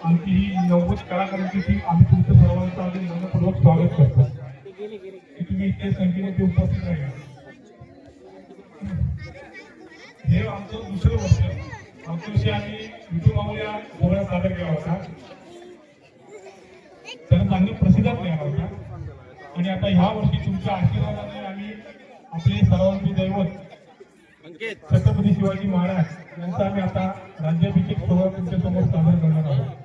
आमची ही 90 कलाकारांची टीम आम्ही तुमचं सर्वांचं आधी मनपूर्वक स्वागत करतो की तुम्ही इतके संख्येने ते उपस्थित राहिला. हे आमचं दुसरं वर्ष. आमच्या वर्षी आम्ही विठू माऊल्या सोहळा सादर केला होता, त्याला चांगली प्रतिसाद मिळाला होता. आणि आता ह्या वर्षी तुमच्या आशीर्वादाने आम्ही आपले सर्वांचे दैवत छत्रपती शिवाजी महाराज यांचा आम्ही आता राज्याभिषेक सोहळा तुमच्या समोर सादर करणार आहोत.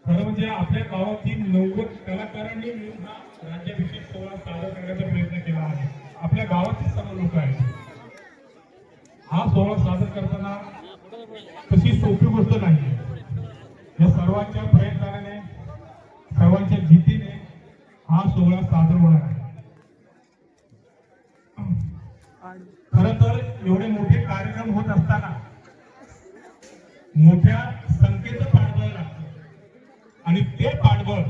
खरं म्हणजे आपल्या गावातील 90 कलाकारांनी मिळून हा राज्याभिषेक सोहळा सादर करण्याचा प्रयत्न केला आहे. आपल्या गावातील सर्व लोक आहेत. हा सोहळा सादर करताना तशी सोपी गोष्ट नाही. या सर्वांच्या प्रयत्नाने सर्वांच्या जिद्दीने हा सोहळा सादर होणार आहे. खरं तर एवढे मोठे कार्यक्रम होत असताना मोठ्या संख्येचं पाठबळ लागतं आणि ते पाठबळ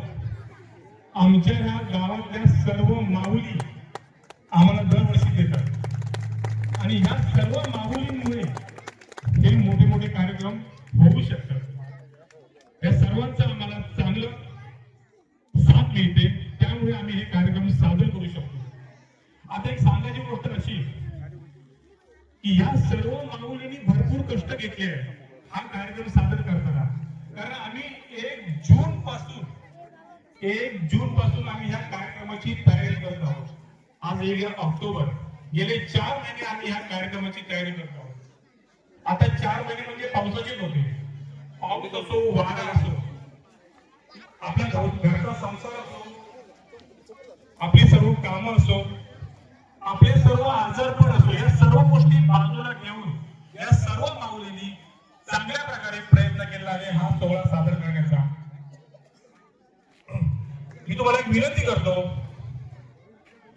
आमच्या या गावातल्या सर्व माऊली आम्हाला दरवर्षी देतात आणि या सर्व माऊलींमुळे हे मोठे मोठे कार्यक्रम होऊ शकतात. या सर्वांचं आम्हाला चांगलं साथ मिळते, त्यामुळे आम्ही हे कार्यक्रम सादर करू शकतो. आता एक सांगायची गोष्ट अशी की या सर्व माऊलींनी भरपूर कष्ट घेतले आहे हा कार्यक्रम सादर करताना. कारण आम्ही 1 जून पासून आम्ही ह्या कार्यक्रमाची तयारी करत आहोत. आज 1 ऑक्टोबर, गेले 4 महिने आम्ही ह्या कार्यक्रमाची तयारी करत आहोत. आता 4 महिने म्हणजे पावसाचेच होते. पाऊस असो, वारा असो, आपल्या घरचा संसार असो, आपली सर्व कामं असो, आपले सर्व आजारपण असो, या सर्व गोष्टी बाजूला घेऊन या सर्व माऊलींनी चांगल्या प्रकारे प्रयत्न केला आहे हा सोहळा सादर करण्याचा. मी तुम्हाला एक विनंती करतो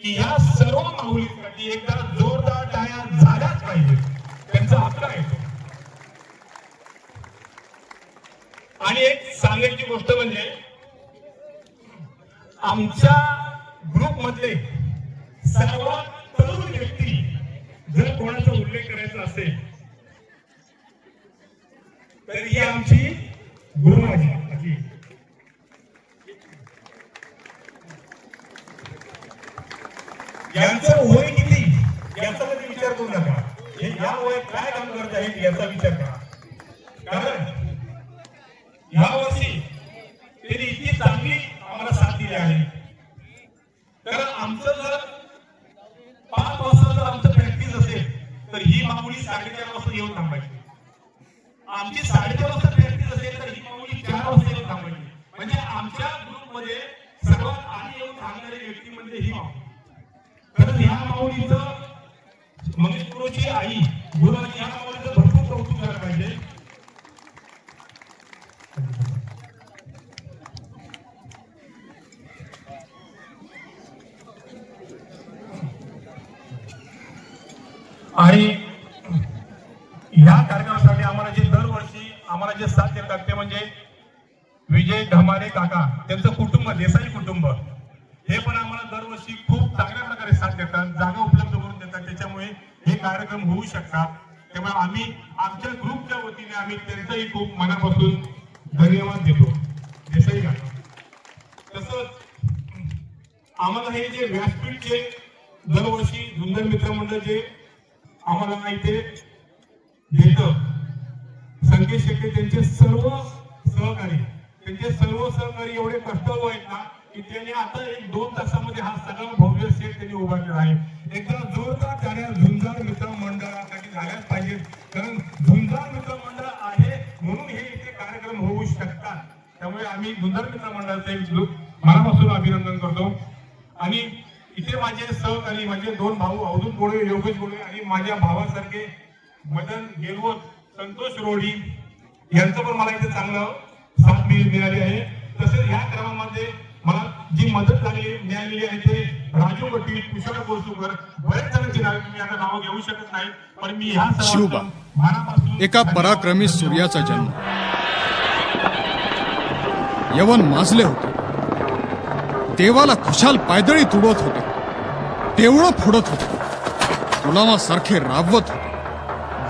की या सर्व माऊलींसाठी एकदा जोरदार टाळ्या झाल्याच पाहिजे. त्यांचा हक्क आहे तो. आणि एक सांगायची गोष्ट म्हणजे आमच्या ग्रुप मधले सर्वात तरुण व्यक्ती जर कोणाचा उल्लेख करायचा असेल तर ही आमची गुरुमाजी. यांचं वय किती याचा कधी विचार करू नका. हे या वयात काय काम करत आहेत याचा विचार करा. कारण या वर्षी त्यांनी इतकी चांगली आम्हाला साथ दिली आहे. कारण आमचं जर 5 वाजता जर आमचं प्रॅक्टिस असेल तर ही माऊली 4:30 वाजता येऊन थांबायची. आमची 4:30 वाजता प्रॅक्टिस असेल तर ही माऊली 4 वाजता येऊन थांबायची. म्हणजे आमच्या ग्रुपमध्ये सर्वात आधी येऊन थांबणारी व्यक्ती म्हणजे ही माऊली. कारण ह्या माऊलीचं मंगेश गुरुची आई गुरुजी ह्या माऊलीचं भरपूर कौतुक करायला पाहिजे. आणि ह्या कार्यक्रमासाठी आम्हाला जे दरवर्षी आम्हाला जे साथ देतात ते म्हणजे विजय धमारे काका, त्यांचं कुटुंब देसाई कुटुंब, हे पण आम्हाला दरवर्षी खूप चांगल्या प्रकारे साथ देतात, जागा उपलब्ध करून देतात. त्याच्यामुळे हे कार्यक्रम होऊ शकतात. त्यामुळे आम्ही आमच्या ग्रुपच्या वतीने आम्ही त्यांचाही खूप मनापासून धन्यवाद देतो देसाई काका. तसंच आम्हाला हे जे व्यासपीठचे दरवर्षी धुंदर मित्र मंडळ जे आम्हाला इथे देतं, संकेत शेट्टी त्यांचे सर्व सहकारी एवढे कष्टाळू आहेत ना की त्यांनी आता 1-2 तासामध्ये हा सगळा भव्य सेट त्यांनी उभा केला आहे. एकदा जोरदार टाळ्या झुंजार मित्र मंडळासाठी झाल्याच पाहिजे. कारण झुंजार मित्र मंडळ आहे म्हणून हे इथे कार्यक्रम होऊ शकतात. त्यामुळे आम्ही झुंजार मित्र मंडळाचे मनापासून अभिनंदन करतो. आणि इथे माझे सहकारी म्हणजे 2 भाऊ अवधूत गोळे, योगेश गोळे आणि माझ्या भावासारखे मदन गेलवत, संतोष रोडी यांचं पण मला इथे चांगलं साथ मिळाली आहे. तसेच या क्रमामध्ये मला जी मदत मिळालेली आहे ते राजू पाटील, कुशल कोळसुकर, बरेच जणांची नावे मी आता नाव घेऊ शकत नाही, पण मी ह्या शिवबा एका पराक्रमी सूर्याचा जन्म. यवन माजले होते, देवाला खुशाल पायदळी तुडवत होते, देवळं फोडत होते, गुलामासारखे राबवत होते,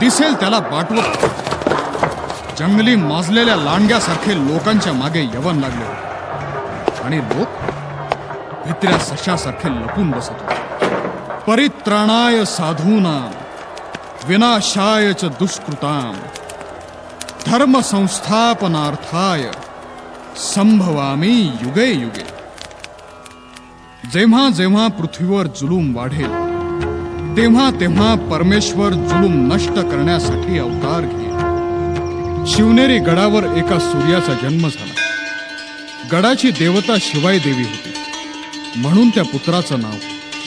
दिसेल त्याला बाटवत होते. जंगली माजलेल्या लांडग्यासारखे लोकांच्या मागे यवन लागले होते आणि लोक भित्र्या सशासारखे लपून बसत होते. परित्राणाय साधूनां विनाशाय च दुष्कृतां धर्म संस्थापनार्थाय संभवामी युगे युगे. जेव्हा जेव्हा पृथ्वीवर जुलूम वाढेल तेव्हा तेव्हा परमेश्वर जुलूम नष्ट करण्यासाठी अवतार घेईल. शिवनेरी गडावर एका सूर्याचा जन्म झाला. गडाची देवता शिवाई देवी होती म्हणून त्या पुत्राचं नाव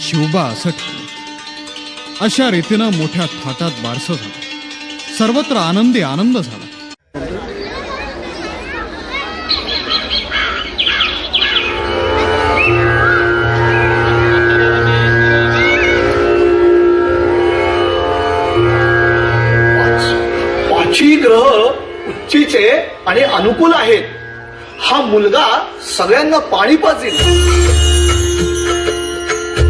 शिवबा असं ठेवलं. अशा रीतीनं मोठ्या थाटात बारसं झालं. सर्वत्र आनंदी आनंद झाला. पाची ग्रह उच्चीचे आणि अनुकूल आहेत. हा मुलगा सगळ्यांना पाणी पाजेल.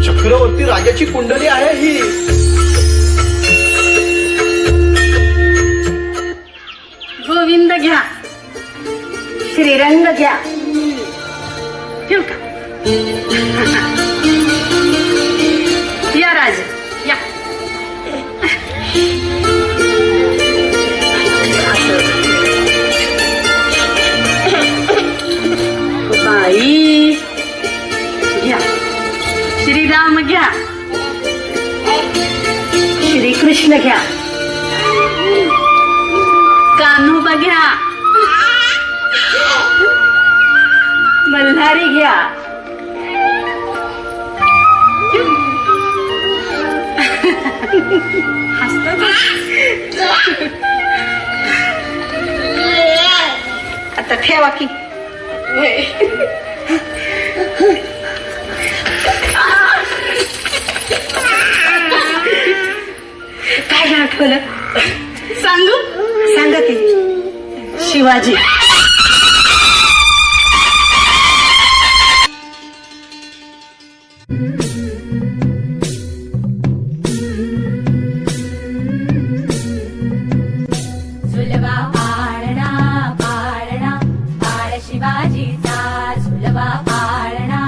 चक्रवर्ती राजाची कुंडली आहे ही. गोविंद घ्या, श्रीरंग घ्या. ठेवू का? या राजा या. बाई घ्या. श्रीराम घ्या, श्रीकृष्ण घ्या, कान्होबा घ्या, मल्हारी घ्या. आता ठेवा की. काय आठवलं सांगू? सांगा की. शिवाजी. झुलवा पाळणा पाळणा बाळ शिवाजीचा. झुलवा पाळणा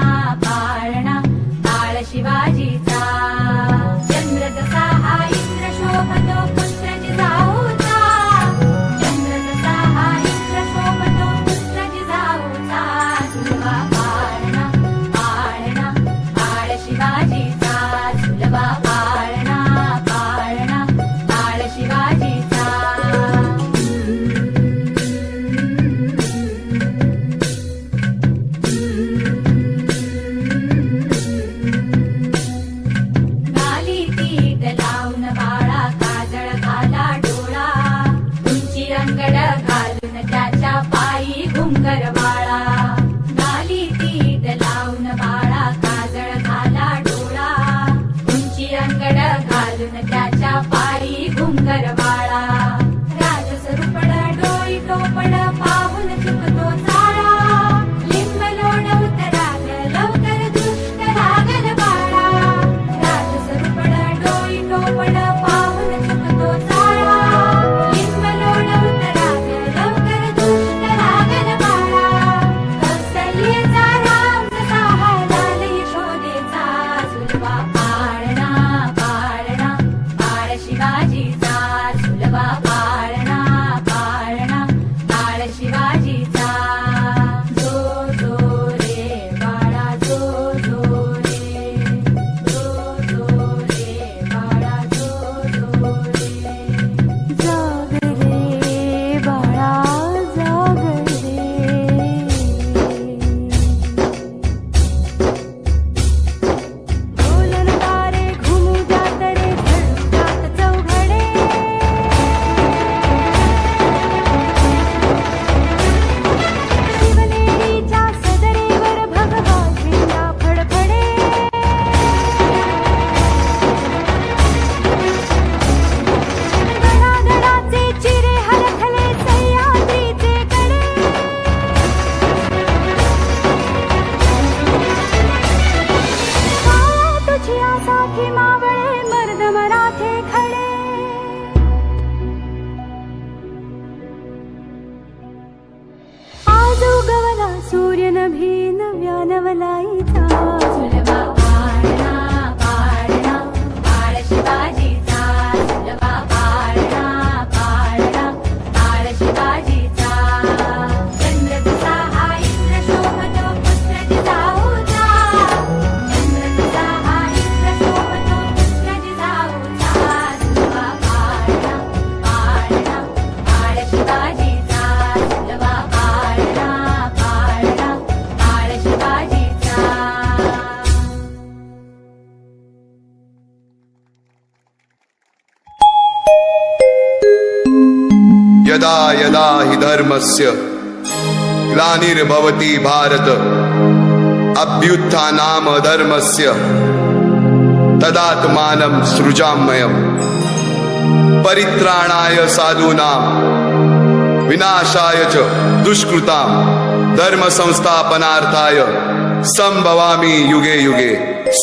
पाळणा बाळ शिवाजीचा. चंद्र जसा हा इंद्र शोभतो पुत्र जिजाऊचा. चंद्र जसा हा इंद्र शोभतो पुत्र जिजाऊचा. झुलवा पाळणा पाळणा बाळ शिवाजीचा. झुलवा पाळणा पाळणा बाळ शिवाजीचा. गाली तीट लावून बाळा काजळ घाला डोळा. उंची रंगड घालून त्याच्या पायी घुंगर बाळा. गाली तीट लावून बाळा काजळ घाला डोळा. उंची रंगड घालून त्याच्या पायी घुंगर बाळा. राजसरूपड डोळी टोपड पाहून चुकतो चाळा. लिंब लोणवत राग लवकर दुष्ट लागल बाळा. राजसरूपड डोळी टोपड पाहून चुकतो चाळा. लिंब लोणवत राग लवकर दुष्ट लागल बाळा. कौसल्येचा राम जसा हा लाल यशोदेचा. झुलवा पाळणा पाळणा बाळ शिवाजीचा. झुलवा पाळणा पाळणा बाळ शिवाजीचा. जो जो रे बाळा जो जो रे. जो जो रे बाळा जो जो रे. जाग रे बाळा जाग रे. डोलन तारे घुमू जात रे झळू जात चौघडे. सूर्य नभी नव्या नवलाईचा सुलभा पाळणा पाळणा पाळ शिवाजीचा सुलभा पाळणा पाळणा पाळ शिवाजीचा चंद्र तुझा हा इंद्र शोभतो पुत्र जिजाऊचा चंद्र तुझा हा इंद्र शोभतो पुत्र जिजाऊचा सुलभा पाळणा पाळणा पाळ शिवाजीचा सुलभा पाळणा पाळणा पाळ शिवाजीचा यदा यदा हि धर्मस्य ग्लानिर्भवति भारत अभ्युत्थानाम धर्मस्य तदात्मानं सृजाम्यहम् परित्राणाय साधूनां विनाशाय च दुष्कृतां धर्म संस्थापनार्थाय संभवामि युगे युगे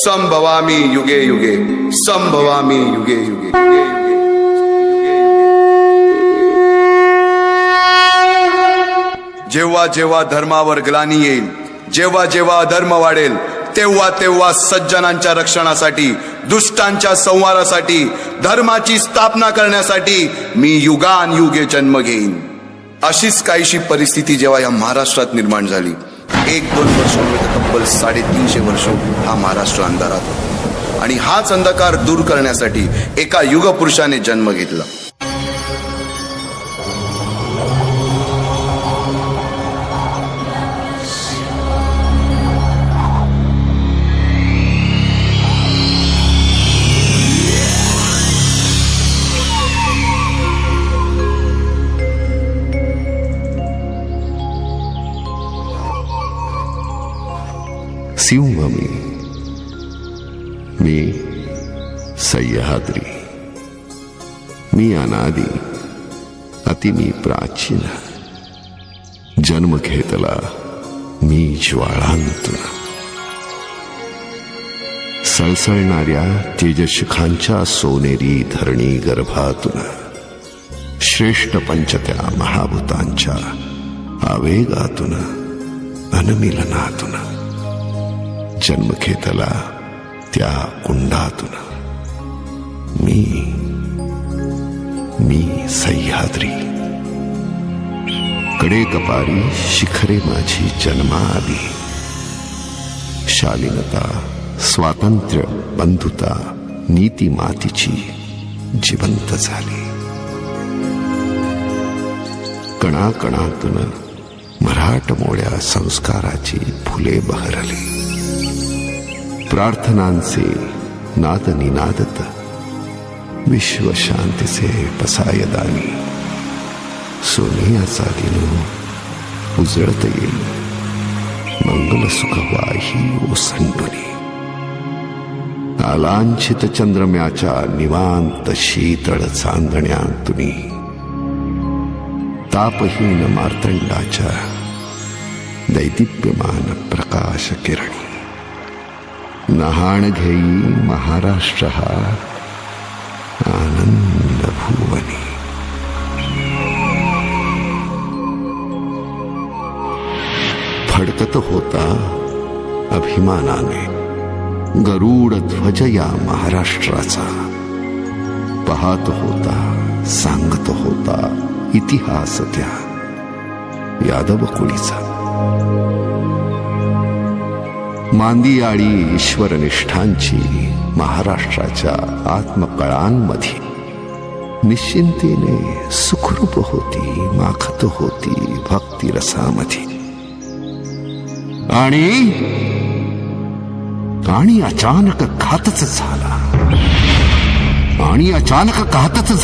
संभवामि युगे युगे संभवामि युगे युगे जेव्हा जेव्हा धर्मावर ग्लानी येईल, जेव्हा जेव्हा अधर्म वाढेल, तेव्हा तेव्हा सज्जनांच्या रक्षणासाठी, दुष्टांच्या संहारासाठी, धर्माची स्थापना करण्यासाठी मी युगानयुगे जन्म घेईन. अशीच काहीशी परिस्थिती जेव्हा या महाराष्ट्रात निर्माण झाली, 1-2 वर्षांमध्ये तब्बल 350 वर्ष हा महाराष्ट्र अंधारात होता. आणि हाच अंधकार दूर करण्यासाठी एका युगपुरुषाने जन्म घेतला. सिंहमी मी सह्याद्री मी अनादी अति मी प्राचीन जन्म घेतला मी ज्वाळांतून सळसळणाऱ्या तेजशिखांच्या सोनेरी धरणी गर्भातून श्रेष्ठ पंचत्या महाभूतांच्या आवेगातून अनमिलनातून जन्म घेतला त्या कुंडातून मी सह्याद्री कडे कपारी शिखरे माझी जन्माआली शालीनता स्वातंत्र्य बंधुता नीती मातीची जिवंत झाली कणाकणातून मराठमोळ्या संस्काराची फुले बहरली प्रार्थनांचे नाद निनादत विश्वशांतीचे पसायदानी सोनियाचा दिन उजळत येईल मंगल सुखवाही ओसंडुनी आलांछित चंद्रम्याच्या निवांत शीतळ चांदण्यातुनी तापहीन मार्तंडाच्या दैदिप्यमान प्रकाश किरणी नहाण घेई महाराष्ट्र हा आनंद भुवनी फडकत होता अभिमानाने गरुड ध्वज या महाराष्ट्राचा पाहत होता सांगत होता इतिहास त्या यादव कुळीचा मांदियाळी ईश्वरनिष्ठांची महाराष्ट्राच्या आत्मकळांमध्ये निश्चिंतेने सुखरूप होती माखत होती भक्तिरसामध्ये आणि अचानक घातच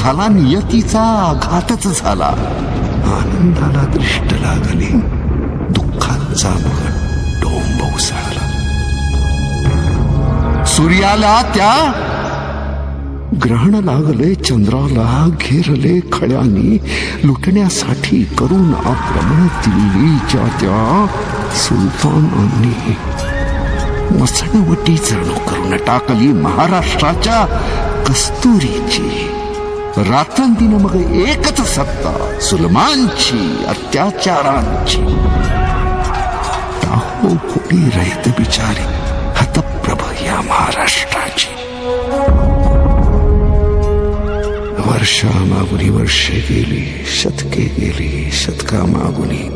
झाला नियतीचा आघातच झाला आनंदाला दृष्ट लागली दुःखांचा मग डोंब उसळला सूर्याला त्या ग्रहण लागले चंद्राला घेरले खळ्यांनी लुटण्यासाठी करून आक्रमण दिल्लीच्या त्या सुलतानांनी मसणवटी जणू करून टाकली महाराष्ट्राच्या कस्तुरीची रात्रंदिन मग एकच सत्ता सुलमानची अत्याचारांची फुटी रहित बिचारी हतप्रभ या महाराष्ट्राची. वर्षामागुनी वर्षे गेली, शतके गेली, शतकामागुनी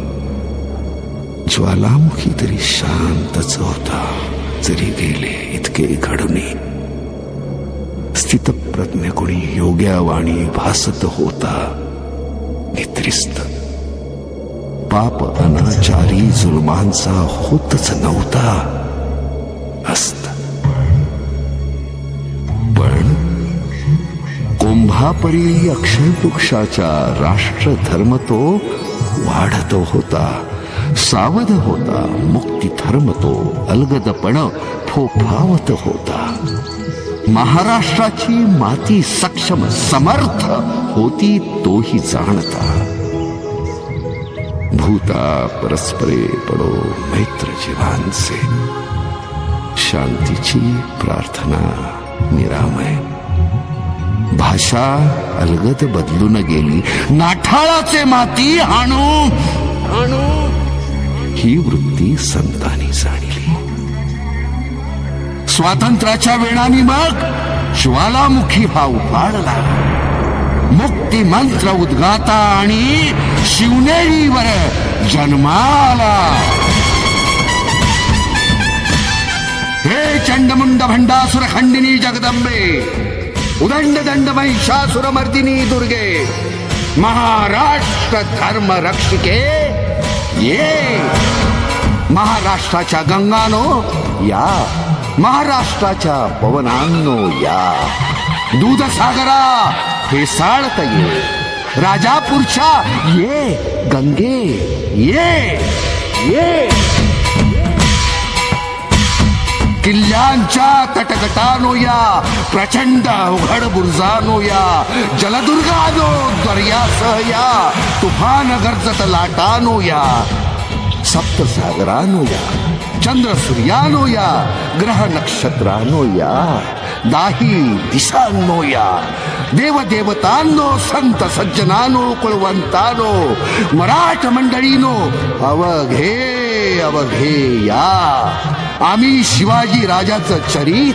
ज्वालामुखी तरी शांतच होता. जरी गेले इतके घडुनी स्थितप्रज्ञ कोणी योग्यावाणी भासत होता. नित्रिस्त पाप अनाचारी जुलमांचा होतच नव्हता असत. पण कुंभापरी अक्षय वृक्षाच्या राष्ट्रधर्म तो वाढत होता, सावध होता. मुक्ती धर्म तो अलगदपण फोफावत होता. महाराष्ट्राची माती सक्षम समर्थ होती तोही जाणता. भूता परस्परे पडो मैत्र जीवांचे, शांतीची प्रार्थना निरामय. भाषा अलगद बदलून गेली, नाठाळाचे माती आणू आणू ही वृत्ती संतांनी जाणली. स्वातंत्र्याच्या वेळाने मग ज्वालामुखी हा उफाळला. मुक्ती मंत्र उद्गाता आणि शिवनेरीवर जन्माला. हे चंडमुंड भंडासुर खंडिनी जगदंबे, उदंड दंड महिषासुर मर्दिनी दुर्गे, महाराष्ट्र धर्म रक्षिके ये. महाराष्ट्राच्या गंगानो या, महाराष्ट्राच्या पवनांनो या. दूधसागरा फेसाळत ये, राजापूरच्या ये गंगे ये ये. किल्ल्यांच्या तटगटानो या, प्रचंड अवघड बुर्जानो या, जलदुर्गानो दर्यासह या, तुफान गर्जत लाटानो या, सप्तसागरानो या, चंद्र सूर्यानो या, ग्रह नक्षत्रानो या, दाही दिशांनो या, देवदेवतांनो, संत सज्जनानो, कुळवंतानो, मराठ मंडळीनो, अवघे अवघे या. आम्ही शिवाजी राजाचं चरित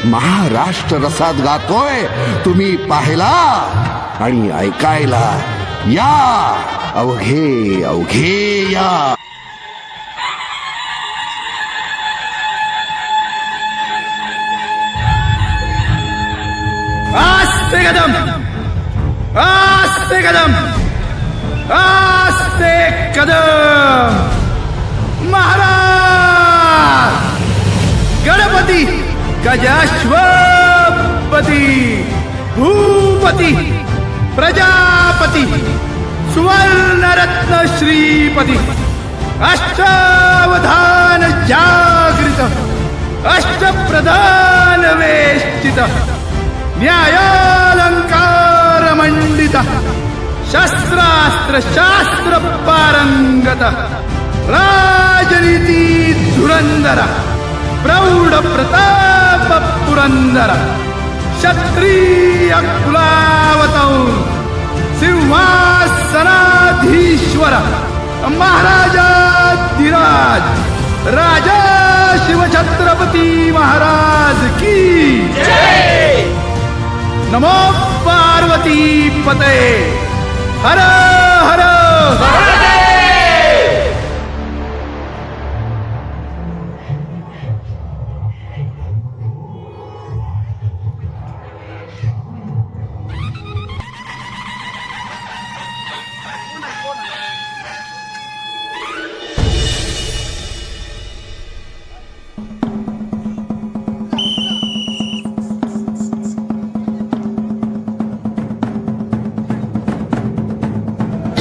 महाराष्ट्र रसात गातोय. तुम्ही पाहायला आणि ऐकायला या. अवघे अवघे या. आस्ते कदम, आस्ते कदम, आस्ते कदम. महाराज गणपती गजाश्वपती भूपती प्रजापती सुवर्णरत्न श्रीपती अष्टावधान जागृत अष्टप्रधान वेष्टित न्यायालंकार मंडित शस्त्रास्त्र शास्त्र पारंगत राजनीती धुरंधर प्रौढ प्रताप पुरंदर क्षत्रिय कुलावतौर सिंहासनाधीश्वर महाराजाधिराज राजा शिवछत्रपती महाराज की जय. नमो पार्वती पते. हर हर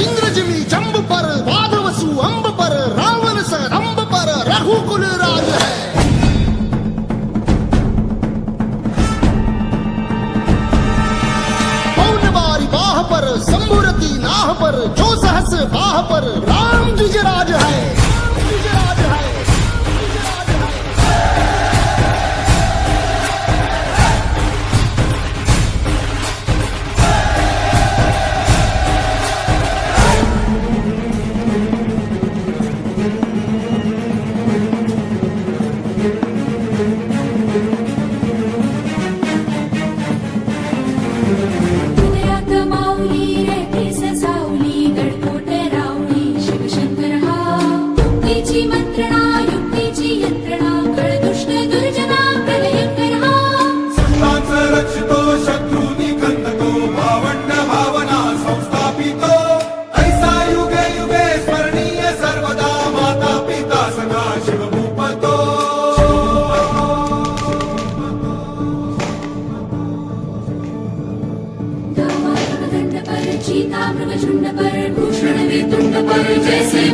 इंग्रजी मी जंब पर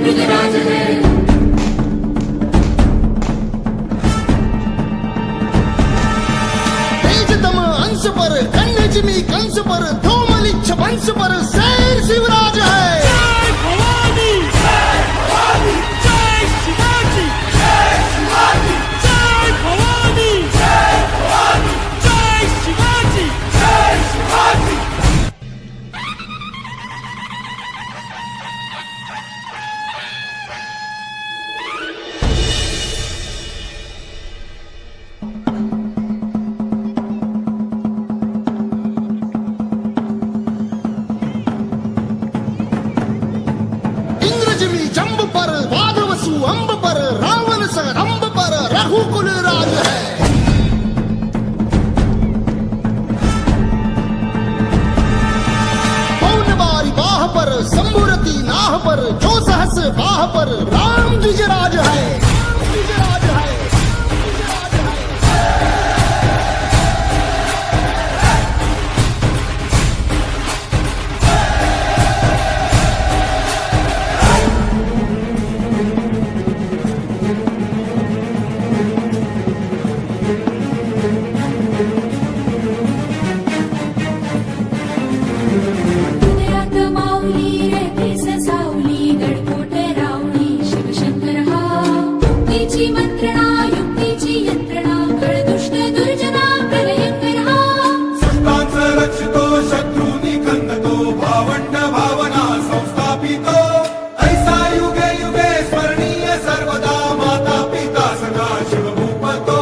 मृगराज है। तेजतम अंश पर कन्या जिमी कंस पर धूमलिच्छ वंश पर शेर शिवराज है। इंद्रजिमी जंब पर वादवसु अंब पर रावण सरंब पर रघुकुल राज है। पौनबारी बाह पर संबुरती नाह पर जो सहस बाह पर राम द्विजराज है। द्विजराज है। हृदयात माऊली रे केस सावली गडकोट रावणी शिवशंकर हा युक्तीची मंत्रणा युक्तीची यंत्रणा खळदुष्ट दुर्जना प्रलयंकर हा सुष्टांचं रक्षितो शत्रूनी खंदतो भावंड भावना संस्थापितो ऐसा युगे युगे स्मरणीय सर्वदा माता पिता सदा शिवभूपतो।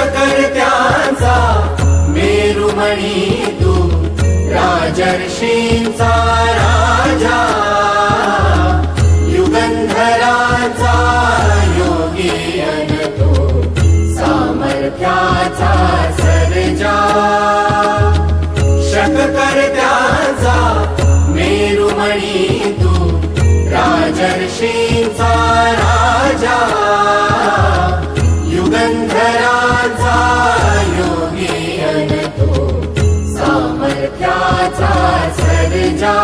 शककर्त्यांचा मेरुमणी तू राजर्षींचा राजा युगंधराचा योगी अन तू सामर्थ्याचा सर्जा। शककर्त्यांचा मेरुमणी तू राजर्षींचा राजा युगंधराचा योगी अन तो सामर्थ्याचा सर्जा।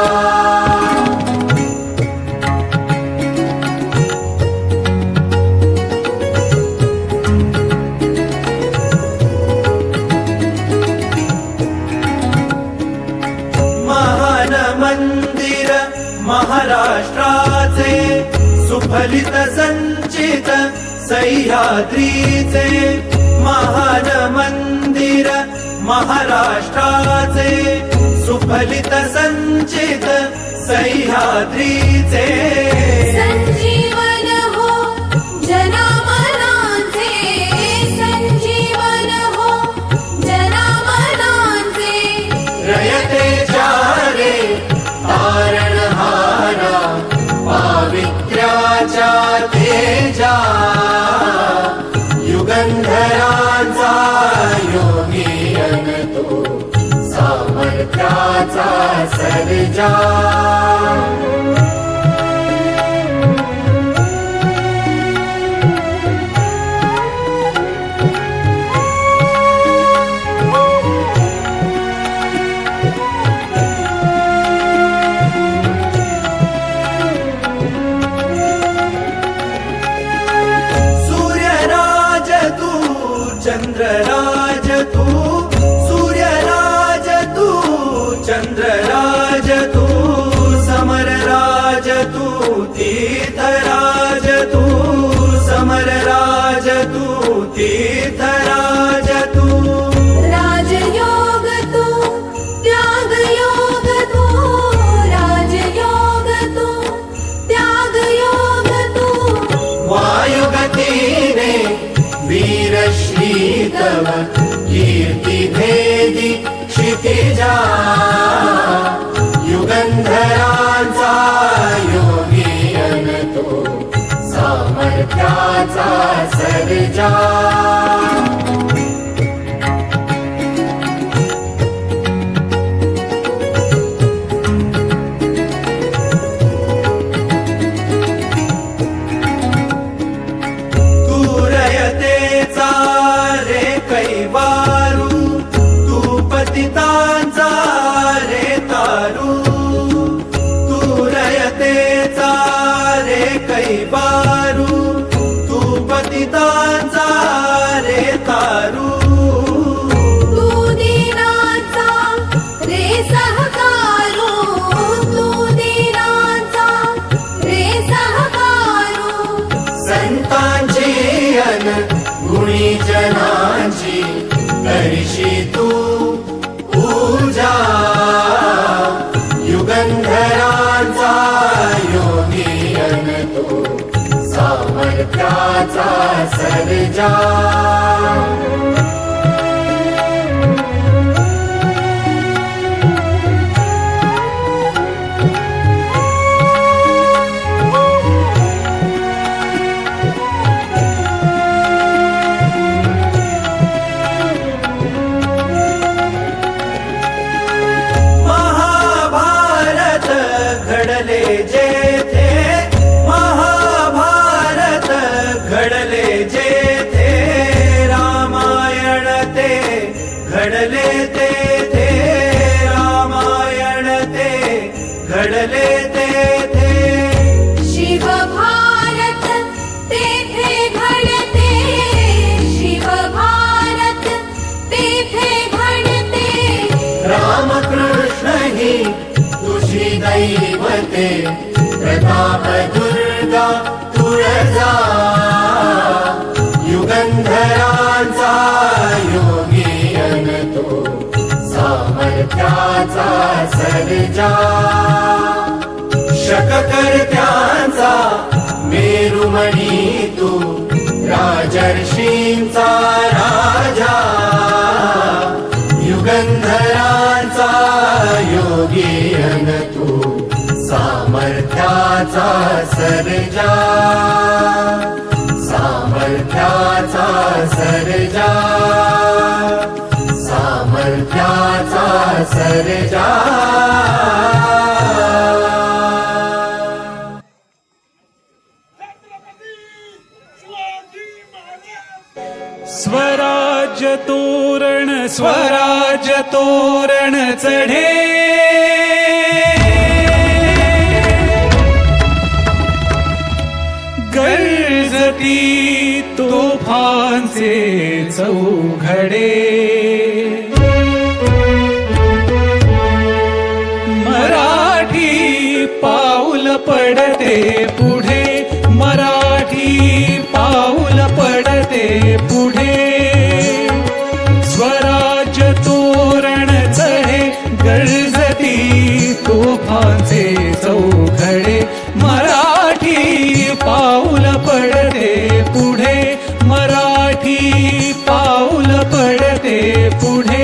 महान मंदिर महाराष्ट्राचे सुफलित संचित सह्याद्रीचे महान मंदिर महाराष्ट्राचे सुफलित संचित सह्याद्रीचे संजीवन हो जनामनांचे संजीवन हो जनामनांचे रयतेच्या रे तारणहारा पावित्र्याच्या तेजा युगंधराचा योगी अन तो सामर्थ्याचा सर्जा। सूर्यराज तू चंद्रराज तू सूर्यराज तू चंद्रराज तू समरराज तू तीर्थराज तू समरराज तू तीर्थराज तू राजयोग तू त्यागयोग तू राजयोग तू त्यागयोग तू वायुगतीने वीरश्री तव कीर्ती भेदी क्षितिजा युगंधराचा योगी अन तो सामर्थ्याचा सर्जा। पतितांचा रे तारू तू रयतेचा रे कैवारू तू पतितांचा रे तारू तू दीनाचा रे सहकारू तू दीनाचा रे सहकारू संतांची अन गुणी जनांची करशी तू पूजा युगंधरांचा योगी अन तू सामर्थ्याचा सर्जा महाभारत घडले जेथे महाभारत घडले जेथे रामायण ते घडले तेथे रामायण ते घडले तेथे शिव भारत तेथे घडते शिव भारत तेथे घडते रामकृष्ण ही तुझी दैवते प्रताप दुर्गा तुळजा युगंधरांचा योगी अन तू सामर्थ्याचा सर्जा शककर्त्यांचा मेरुमणी तू राजर्षींचा राजा युगंधरांचा योगी अन तू सामर्थ्याचा सर्जा सामर्थ्याचा सर्जा सामर्थ्याचा सर्जा स्वराज्य तोरण चढे गर्जती तोफांचे चौघडे मराठी पाऊल पडते पुढे मराठी पाऊल पडते पुढे स्वराज्य तोरण चढे गर्जती तोफांचे चौघडे मराठी पाऊल पडते पुढे मराठी पाऊल पडते पुढे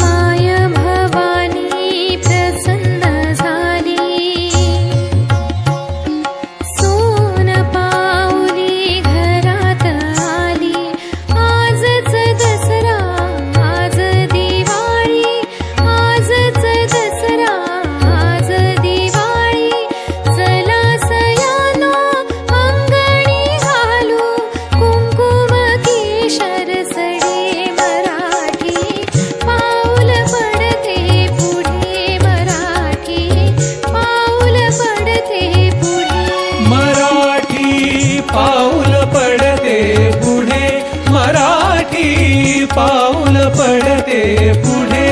माय भवानी प्रसन्न झाली सोन पाऊली घरात आली आजच दसरा आज दिवाळी आजच दसरा आज दिवाळी चला सयानो अंगणी घालू कुंकुम केशर सडे मराठी पाऊल पडते पुढे मराठी पाऊल पडते पुढे मराठी पाऊल पडते पुढे मराठी पाऊल पडते पुढे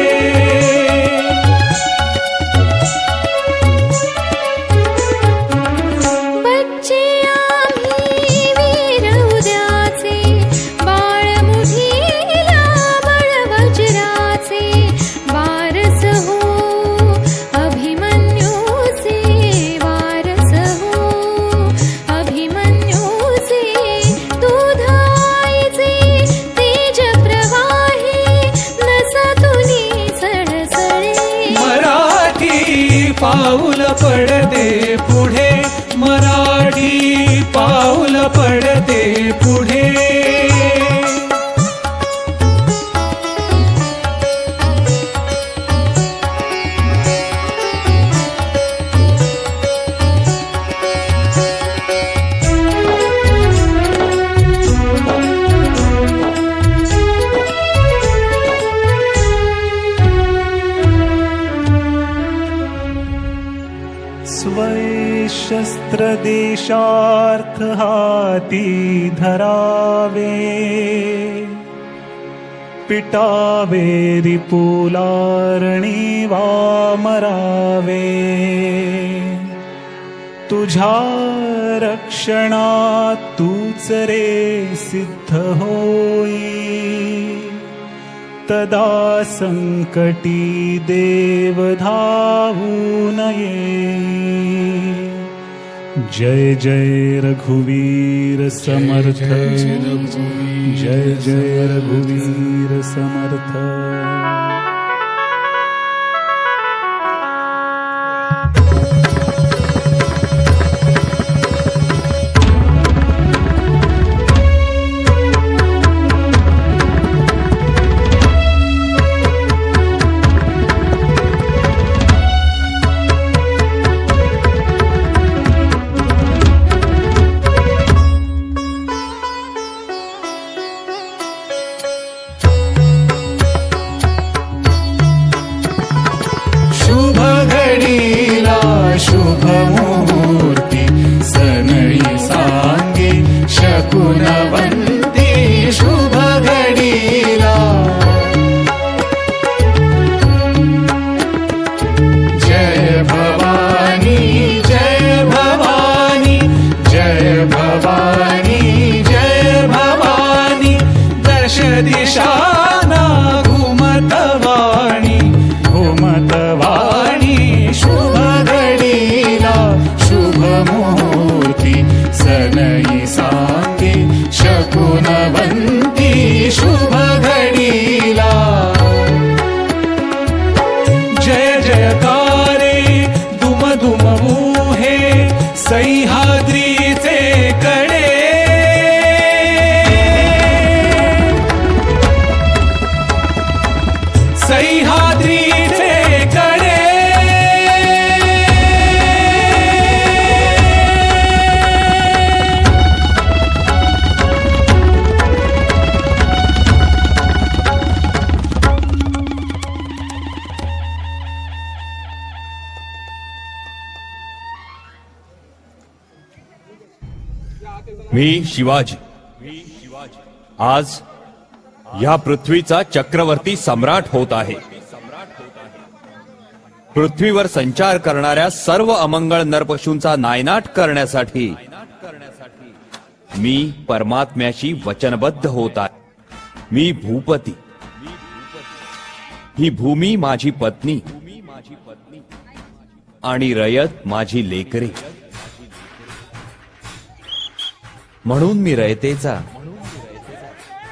बच्चे आम्ही वीर उद्याचे बाळ मुठीला बळ वज्राचे वारस हो अभिमन्यूचे वारस हो अभिमन्यूचे दूध आईचे तेज प्रवाही नसा तुनी शस्त्र देशार्थ हाती धरावे, पिटावे रिपुलारणी वा मरावे, तुझ्या रक्षणात तूच रे सिद्ध होई, तदा संकटी देव धावून येई. जय जय रघुवीर समर्थ, जय जय रघुवीर समर्थ. शुभ घडीला शुभ मुहूर्ती सनई सांगे शकुनवंती. शुभ घडीला जय भवानी जय भवानी जय भवानी जय भवानी. दश दिशाना घुमतवाणी घुमतवाणी. शुभ घडीला शुभ मुहूर्ती सनई सांगे शकुनवंती. शुभ घडीला जय जयकारे दुम दुम मुहे सह्याद्रीचे कडे. सह्याद्रीचे कडे. मी शिवाजी आज या पृथ्वीचा चक्रवर्ती सम्राट होत आहे. पृथ्वीवर संचार करणाऱ्या सर्व अमंगळ नरपशूंचा नायनाट करण्यासाठी मी परमात्म्याशी वचनबद्ध होत आहे. मी भूपती, ही भूमी माझी पत्नी आणि रयत माझी लेकरे. म्हणून मी रयतेचा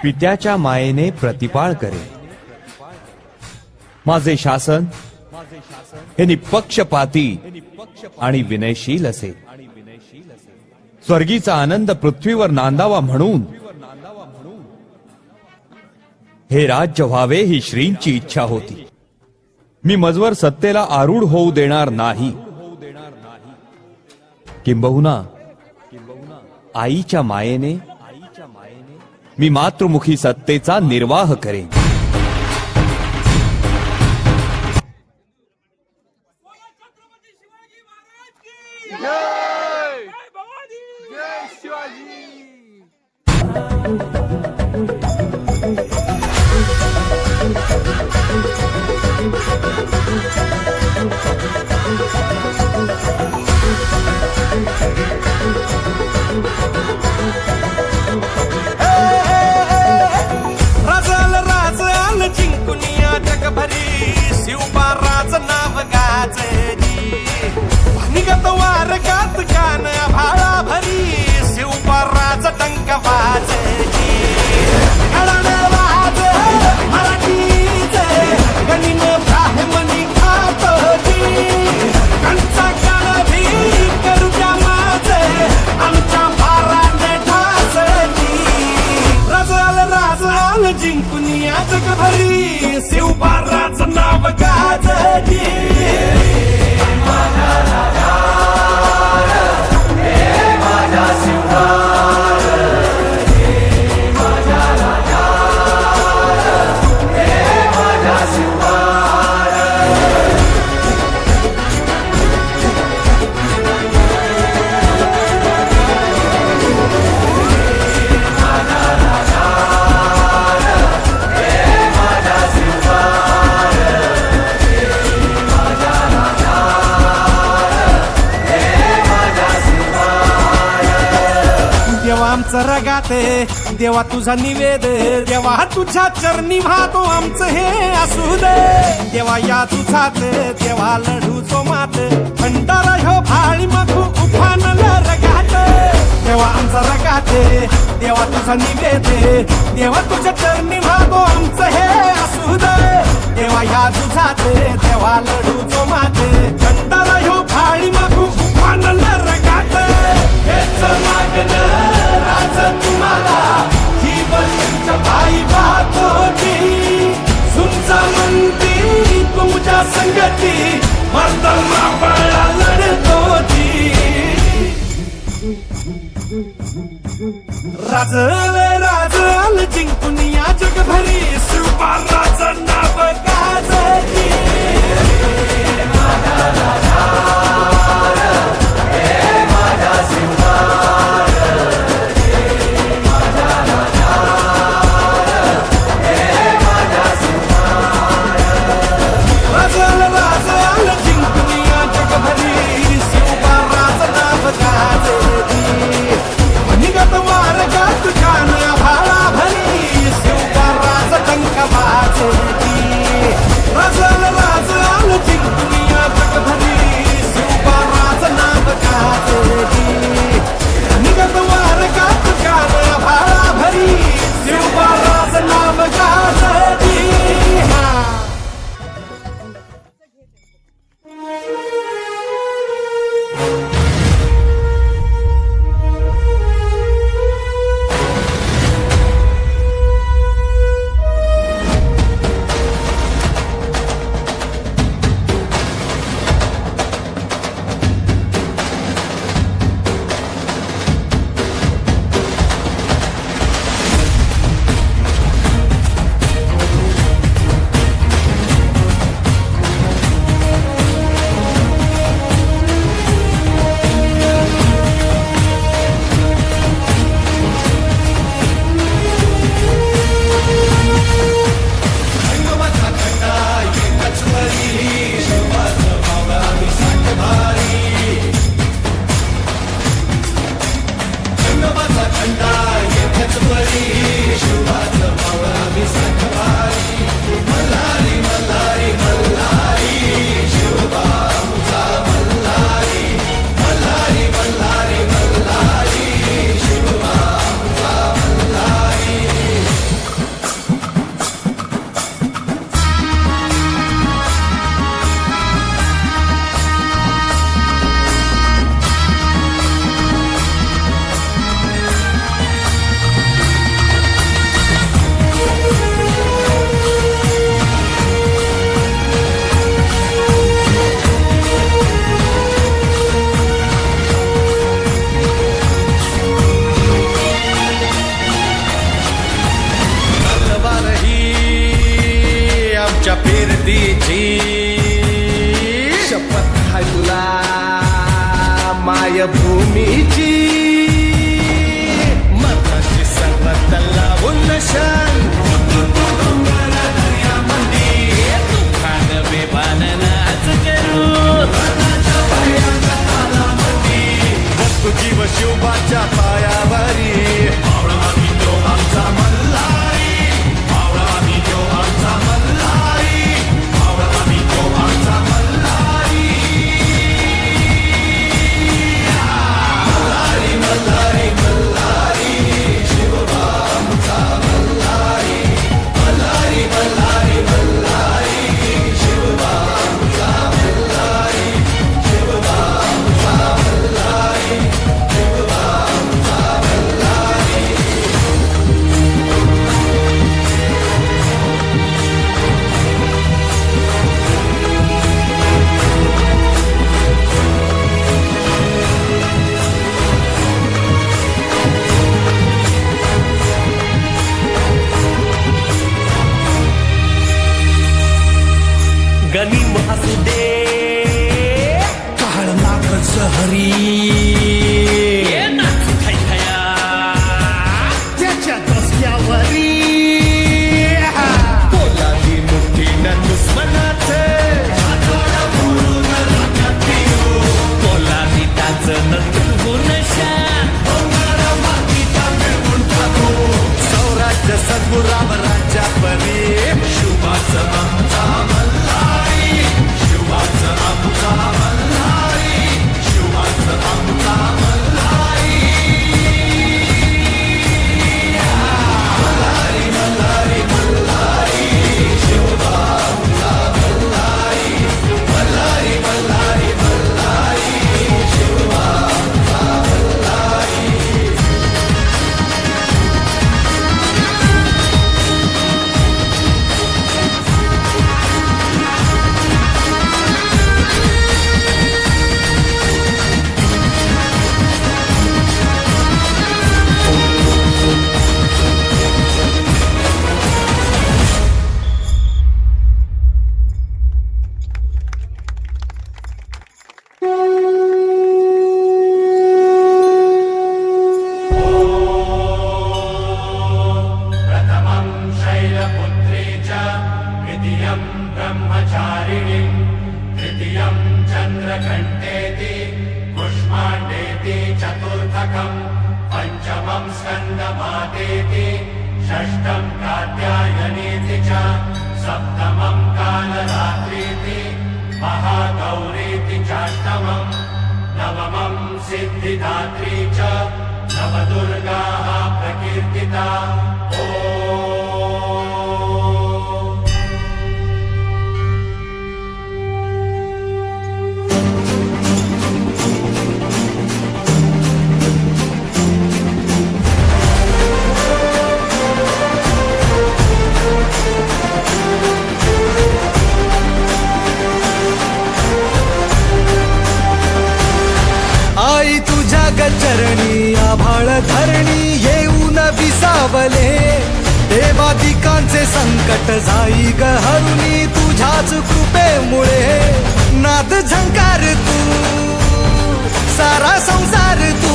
पित्याच्या मायेने प्रतिपाळ करेन. माझे शासन हे निपक्षपाती आणि विनयशील असेल. स्वर्गीचा आनंद पृथ्वीवर नांदावा म्हणून हे राज्य व्हावे ही श्रींची इच्छा होती. मी मजवर सत्तेला आरूढ होऊ देणार नाही. किंबहुना आईच्या मायेने मी मातृमुखी सत्तेचा निर्वाह करेन. शिवबाराच नाव गाजली निगत वार गात कान भाळा भरी शिवबाराच टंक वाजली. वाज मराठीचे गणिन ब्राह्मणी खातोजी कंचा काळ भी आमचं रगात देवा तुझा निवेद देवा तुझ्या चरणी वाहतो आमचं हे असू दे देवा या तुझात देवा लढू तो मात भंडारा ह्यो भाळी मागू उफानल रगात देवा आमचा रगात देवा तुझा निवेद देवा तुझ्या चरणी वाहतो आमचं हे असू दे देवा या तुझात देवा लढू तो मात भंडारा ह्यो भाळी मागू उफानल रगात हेच मागणं राज तुम्हाला ही बंधूंच्या पायी पाहतो की सुमचा म्हणती तुमच्या संगती मर्दमा बळा लढतो ती राज आल जिंकून या जगभरी शिवबा राज नाव गाजती शपथ हाय तुला मायभूमीची मनाची सर्वत लावून शान दुःखान बेभान नाच करू जीव शिवबाच्या पायावरी आमचा मल्हारी आमचा मल्हारी आमचा मल्हारी मल्हारी मल्हारी शिवबा आमचा मल्हारी मल्हारी मल्हारी मल्हारी शिवबा आमचा मल्हारी शिवबा आमचा मल्हारी शिवबा सार्धम् पञ्चमं स्कन्दमातेति षष्ठं कात्यायनेति च सप्तमं कालरात्रीति महागौरीति चाष्टमम् नवमं सिद्धिदात्री च नवदुर्गाः प्रकीर्तिता ॐ आई तुझ्या गचरणी आभाळ धरणी येऊन विसावले देवादिकांचे संकट जाई ग हरुणी तुझ्याच कृपेमुळे नाद झंकार तू सारा संसार तू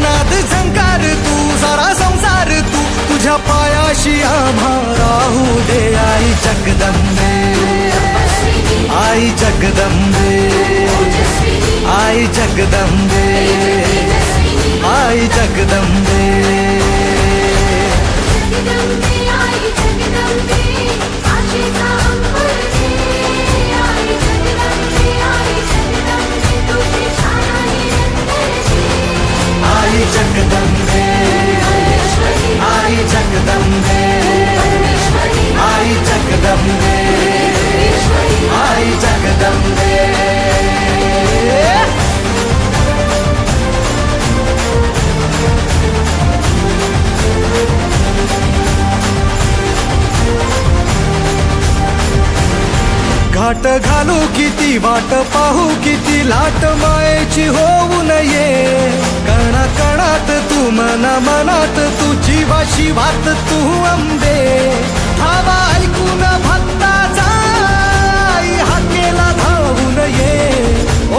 नाद झंकार तू सारा संसार तू तुझ्या पायाशी आम्हा राहू दे आई जगदंबे आई जगदंबे आई जगदंबे आई जगदंबे आई जगदंबे आई जगदंबे आई जगदंबे आई जगदंबे घाट घालू किती वाट पाहू किती लाट मायेची होऊ नये कणा कणात तू मना मनात तू जीवा शिवात तू अंबे धावा ऐकून भक्ताचा आई हाकेला धावू नये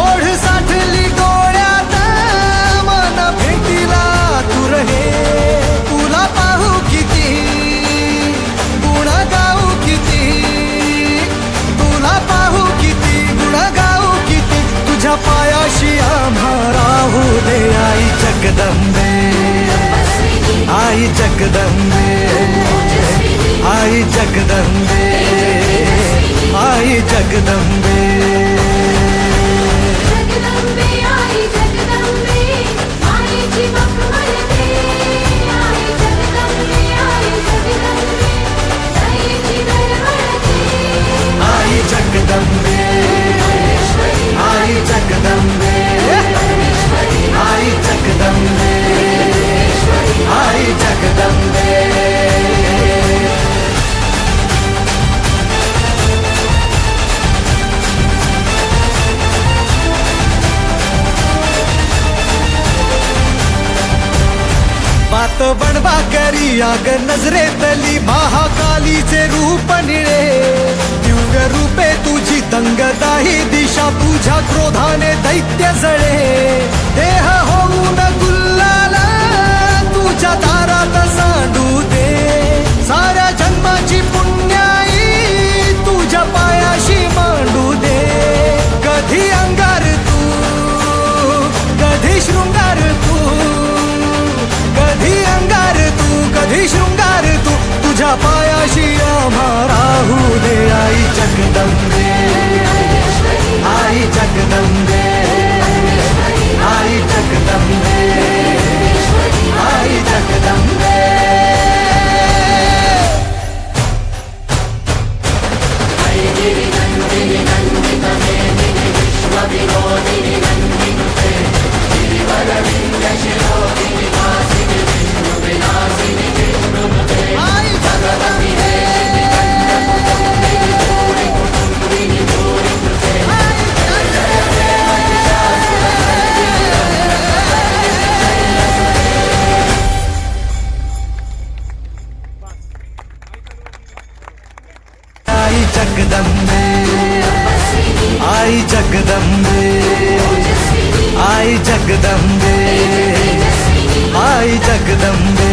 ओढ साठली डोळ्यात मन भेटीला तू रहे तुला पाहू किती गुण गाऊ किती तुला पाहू किती गुण गाऊ किती तुझ्या पायाशी आम्हा राहू दे आई जगदंबे आई जगदंबे आई जगदंबे आई जगदंबे आई जगदंबे आई जगदंबे आई जगदंबे आई जगदंबे बात बनवा करी आग नजरेतली महाकालीचे रूप निळे दिव्य रूपे तुझी दंगदाही दिशा तुझ्या क्रोधाने दैत्य जळे देह होऊन गुल्लाला तुझ्या दारात सांडू दे साऱ्या जन्माची पुण्याई तुझ्या पायाशी मांडू दे कधी अंगार तू कधी शृंगार तू कधी अंगार तू कधी शृंगार तू तुझ्या पायाशी आम्हा राहू दे आई जगदंबे आई जगदंबे आई जगदंबे आई जगदंबे आई जगदंबे आई जगदंबे आई जगदंबे आई जगदंबे आई जगदंबे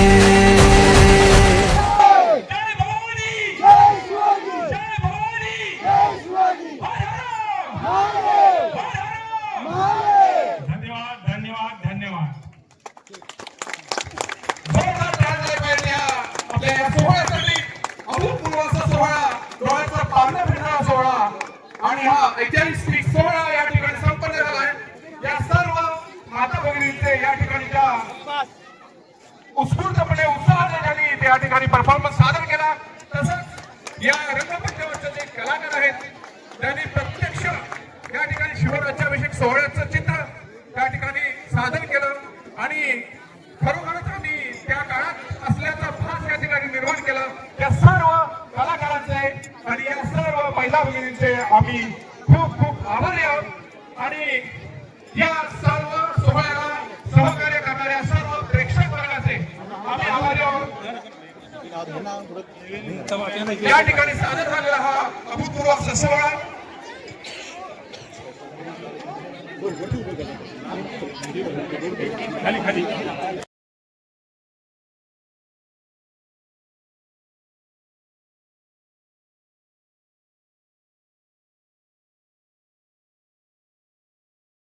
जय भवानी जय शिवाजी जय भवानी जय शिवाजी धन्यवाद धन्यवाद धन्यवाद आणि हा ऐतिहासिक सोहळा या ठिकाणी संपन्न झाला आहे. या सर्व माता भगिनींचे या ठिकाणी ज्या उत्स्फूर्तपणे उत्साहाने त्यांनी त्या ठिकाणी परफॉर्मन्स सादर केला. तसंच या रंगमंचावरचे जे कलाकार आहेत त्यांनी प्रत्यक्ष या ठिकाणी शिवराज्याभिषेक सोहळ्याचं चित्र त्या ठिकाणी सादर केलं आणि खरोखरच आम्ही त्या काळात असल्याचा भास या ठिकाणी निर्माण केला. या सर्व कलाकारांचे आणि या सर्व महिला भगिनींचे आम्ही खूप खूप आभारी आहोत आणि या सर्व सोहळ्याला सहकार्य करणाऱ्या सर्व प्रेक्षक वर्गाचे आम्ही आभारी आहोत. या ठिकाणी सादर झालेला हा अभूतपूर्व असा सोहळा खाली